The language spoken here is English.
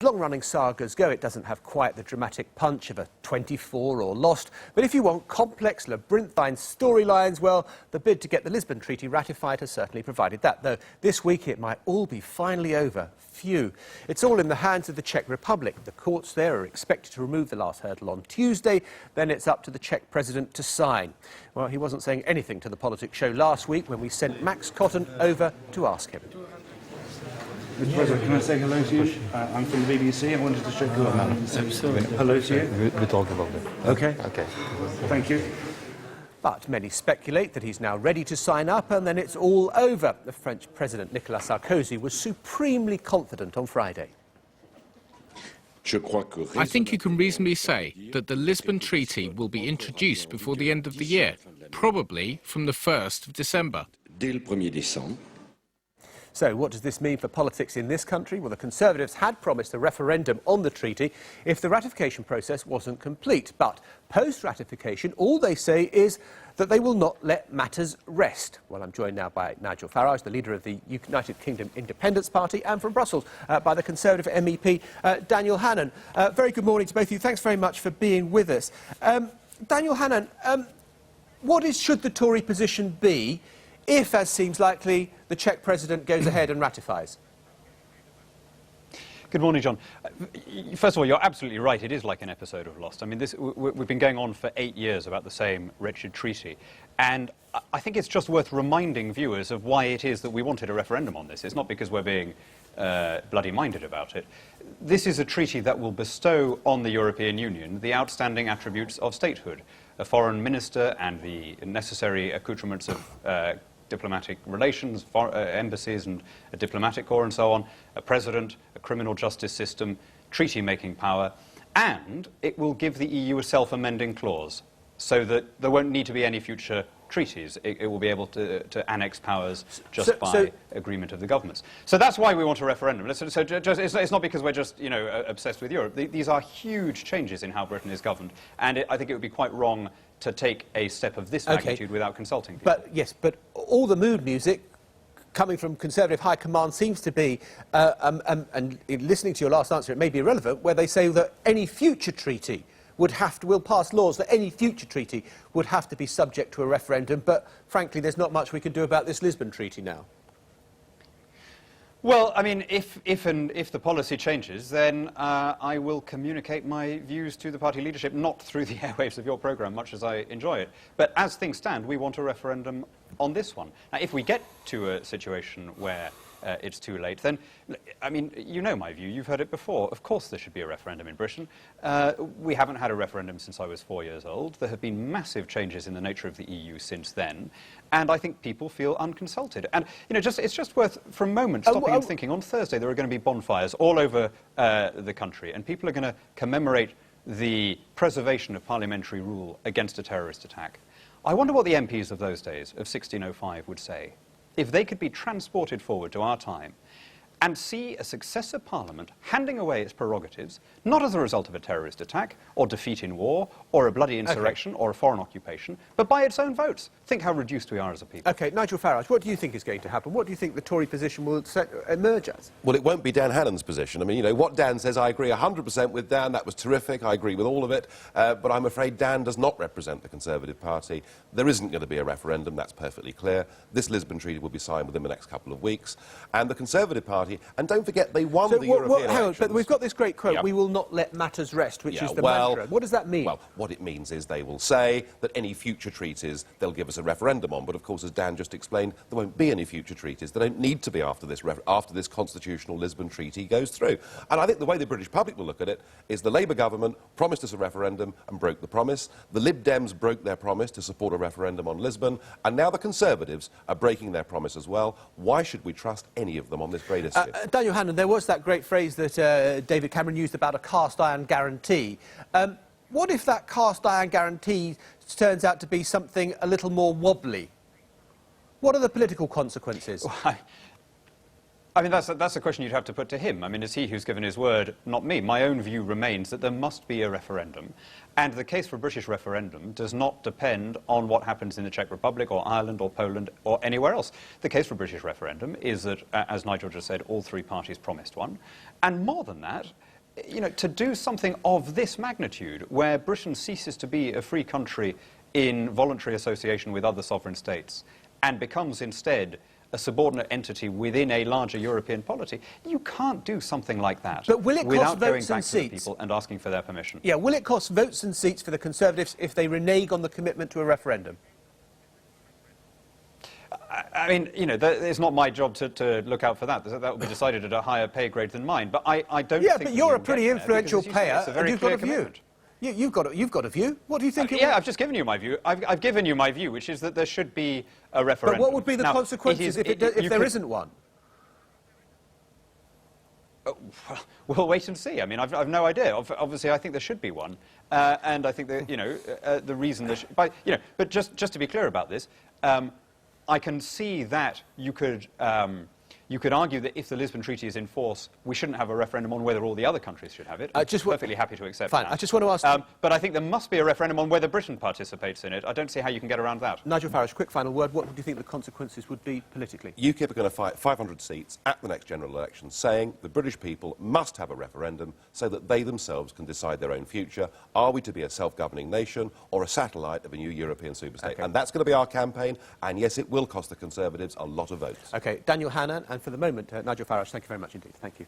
long-running sagas go, it doesn't have quite the dramatic punch of a 24 or Lost. But if you want complex, labyrinthine storylines, well, the bid to get the Lisbon Treaty ratified has certainly provided that. Though this week it might all be finally over. Phew. It's all in the hands of the Czech Republic. The courts there are expected to remove the last hurdle on Tuesday. Then it's up to the Czech president to sign. Well, he wasn't saying anything to the Politics show last week when we sent Max Cotton over to ask him. Mr. President, can I say hello to you? I'm from the BBC. I wanted to shake your hand. Hello to you. We talk about that. Okay. Okay. Thank you. But many speculate that he's now ready to sign up and then it's all over. The French President Nicolas Sarkozy was supremely confident on Friday. I think you can reasonably say that the Lisbon Treaty will be introduced before the end of the year, probably from the 1st of December. So what does this mean for politics in this country? Well, the Conservatives had promised a referendum on the treaty if the ratification process wasn't complete. But post-ratification, all they say is that they will not let matters rest. Well, I'm joined now by Nigel Farage, the leader of the United Kingdom Independence Party, and from Brussels by the Conservative MEP Daniel Hannan. Very good morning to both of you. Thanks very much for being with us. Daniel Hannan, should the Tory position be if, as seems likely, the Czech president goes ahead and ratifies? Good morning, John. First of all, you're absolutely right. It is like an episode of Lost. I mean, we've been going on for 8 years about the same wretched treaty. And I think it's just worth reminding viewers of why it is that we wanted a referendum on this. It's not because we're being bloody-minded about it. This is a treaty that will bestow on the European Union the outstanding attributes of statehood: a foreign minister and the necessary accoutrements of diplomatic relations, embassies and a diplomatic corps and so on, a president, a criminal justice system, treaty-making power, and it will give the EU a self-amending clause so that there won't need to be any future treaties. It will be able to annex powers just by agreement of the governments. So that's why we want a referendum. It's not because we're just, obsessed with Europe. These are huge changes in how Britain is governed, and I think it would be quite wrong to take a step of this magnitude without consulting people. But all the mood music coming from Conservative high command seems to be, and in listening to your last answer, it may be irrelevant, where they say that any future treaty will pass laws that any future treaty would have to be subject to a referendum. But frankly, there's not much we can do about this Lisbon Treaty now. Well, I mean, if the policy changes, then I will communicate my views to the party leadership, not through the airwaves of your programme, much as I enjoy it. But as things stand, we want a referendum on this one. Now, if we get to a situation where it's too late, then, I mean, you know my view, you've heard it before. Of course there should be a referendum in Britain. We haven't had a referendum since I was 4 years old. There have been massive changes in the nature of the EU since then, and I think people feel unconsulted. And, it's just worth, for a moment, stopping and thinking. On Thursday there are going to be bonfires all over the country, and people are going to commemorate the preservation of parliamentary rule against a terrorist attack. I wonder what the MPs of those days, of 1605, would say if they could be transported forward to our time and see a successor parliament handing away its prerogatives, not as a result of a terrorist attack, or defeat in war, or a bloody insurrection, or a foreign occupation, but by its own votes. Think how reduced we are as a people. OK, Nigel Farage, what do you think is going to happen? What do you think the Tory position will emerge as? Well, it won't be Dan Hannan's position. I mean, what Dan says, I agree 100% with Dan. That was terrific. I agree with all of it. But I'm afraid Dan does not represent the Conservative Party. There isn't going to be a referendum. That's perfectly clear. This Lisbon Treaty will be signed within the next couple of weeks. And the Conservative Party, and don't forget, they won the European elections. But we've got this great quote, we will not let matters rest, which is the mantra. What does that mean? Well, what it means is they will say that any future treaties they'll give us a referendum on. But, of course, as Dan just explained, there won't be any future treaties. They don't need to be after this constitutional Lisbon Treaty goes through. And I think the way the British public will look at it is the Labour government promised us a referendum and broke the promise. The Lib Dems broke their promise to support a referendum on Lisbon. And now the Conservatives are breaking their promise as well. Why should we trust any of them on this great issue? Daniel Hannan, there was that great phrase that David Cameron used about a cast-iron guarantee. What if that cast-iron guarantee turns out to be something a little more wobbly? What are the political consequences? Well, I mean, that's a question you'd have to put to him. I mean, it's he who's given his word, not me. My own view remains that there must be a referendum, and the case for a British referendum does not depend on what happens in the Czech Republic or Ireland or Poland or anywhere else. The case for a British referendum is that, as Nigel just said, all three parties promised one. And more than that, you know, to do something of this magnitude, where Britain ceases to be a free country in voluntary association with other sovereign states and becomes instead a subordinate entity within a larger European polity, you can't do something like that But will it cost without going votes back and to the seats? people and asking for their permission. Yeah, will it cost votes and seats for the Conservatives if they renege on the commitment to a referendum? I mean, you know, it's not my job to look out for that. That will be decided at a higher pay grade than mine. But I don't Yeah, think but that you're we a will pretty get there, influential because, as you say, payer, it's a and very you've got clear a view. commitment. You've got a view. What do you think? Yeah, I've just given you my view. I've given you my view, which is that there should be a referendum. But what would be the Now, consequences if there isn't one? We'll wait and see. I mean, I've no idea. Obviously, I think there should be one, and I think that, you know, the reason there should, but just to be clear about this, I can see that you could argue that if the Lisbon Treaty is in force, we shouldn't have a referendum on whether all the other countries should have it. I'm perfectly happy to accept fine. that. I just want to ask... but I think there must be a referendum on whether Britain participates in it. I don't see how you can get around that. Nigel Farage, quick final word. What do you think the consequences would be politically? UKIP are going to fight 500 seats at the next general election, saying the British people must have a referendum so that they themselves can decide their own future. Are we to be a self-governing nation or a satellite of a new European superstate? Okay. And that's going to be our campaign, and yes, it will cost the Conservatives a lot of votes. OK, Daniel Hannan, and for the moment, Nigel Farage, thank you very much indeed. Thank you.